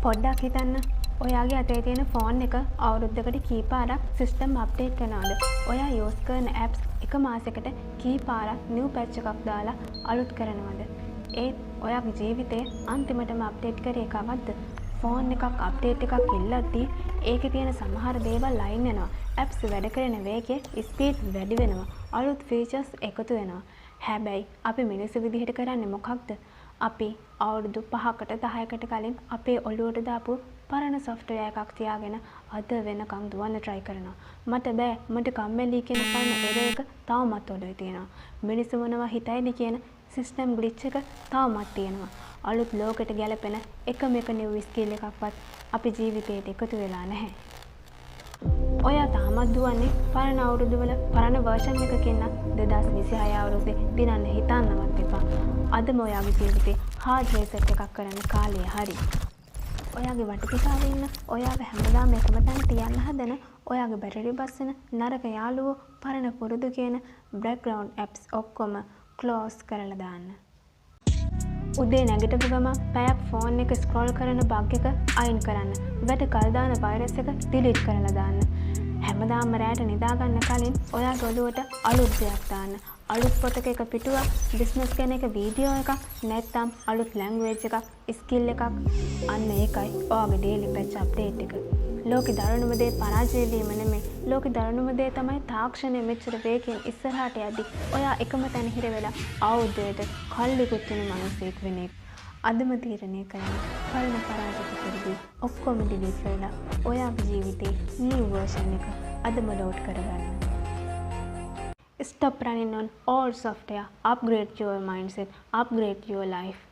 පොඩ්ඩක් හිතන්න ඔයාගේ අතේ තියෙන ෆෝන් එක අවුරුද්දකට කී පාරක් සිස්ටම් අප්ඩේට් කරනවද? ඔයා යූස් කරන ඇප්ස් එක මාසෙකට කී පාරක් නිව් පැච් එකක් දාලා අලුත් කරනවද? ඒත් ඔයාගේ ජීවිතේ අන්තිමටම අප්ඩේට් කරේ කවද්ද? ෆෝන් එකක් අප්ඩේට් එකක් ඉල්ලද්දී ඒකේ තියෙන සමහර දේවල් අයින් වෙනවා. ඇප්ස් වැඩ කරන වේගය ස්පීඩ් වැඩි වෙනවා. අලුත් ෆීචර්ස් එකතු වෙනවා. හැබැයි අපි මිනිස්සු විදිහට කරන්නේ මොකක්ද? අපි අවුරුදු 5කට 10කට කලින් අපේ ඔළුවට දාපු පරණ software එකක් තියාගෙන අද වෙනකම් දුවන්න try කරනවා. මට බෑ මට කම්මැලි කියන පරණ error එක තවමත් ඔළුවේ තියෙනවා. මිනිස්සු මොනවා හිතයිද කියන system glitch එක තවමත් තියෙනවා. අලුත් ලෝකෙට ගැලපෙන එකම එක new skill එකක්වත් අපි ජීවිතේට එකතු වෙලා නැහැ. ඔයා තාමත් දුවන්නේ පරණ අවුරුදුවල පරණ version එකකින් නම් 2026 අවුරුද්දේ දිනන්න හිතන්නවත් එපා. අදම ඔයාගේ ජීවිතේ hard reset එකක් කරන්න කාලය හරි. ඔයාගේ වටපිටාවේ ඉන්න ඔයාව හැමදාම එකම තැන තියන්න හදන ඔයාගේ බැටරි බස් වෙන නරක යාළුවෝ පරණ පුරුදු කියන background apps ඔක්කොම close කරලා දාන්න. උදේ නැගිටපු ගමන් පැයක් ෆෝන් එක ස්ක්‍රෝල් කරන බග් එක අයින් කරන්න. වැඩ කල් දාන වෛරස් එක ඩිලීට් කරලා දාන්න. හැමදාම රැට නිදා ගන්න කලින් ඔයාගේ ඔළුවට අලුත් දෙයක් දාන්න. අලුත් පොතක එක පිටුවක්, බිස්නස් ගැන එක වීඩියෝ එකක්, නැත්නම් අලුත් ලැන්ග්වේජ් එකක්, ස්කිල් එකක්. අන්න ඒකයි ඔයාගේ ඩේලි පැච් අප්ඩේට් එක. ලෝකෙ දරුණුම දේ පරාජය වීම නෙමෙයි. ලෝකෙ දරුණුම දේ තමයි තාක්ෂණය මෙච්චර වේගෙන් ඉස්සරහට යද්දි ඔයා එකම තැන හිර වෙලා ආවුද්දේට කල්ලිකුත් වෙන මිනිසෙක් වෙන එක. අදම තීරණය කරන්න. පරණ පරාජිත පුරුදු ඔක්කොම ඩිලීට් කරලා ඔයාගේ ජීවිතේ new version එක අදම load කරගන්න. Stop running on old software. Upgrade your mindset. Upgrade your life.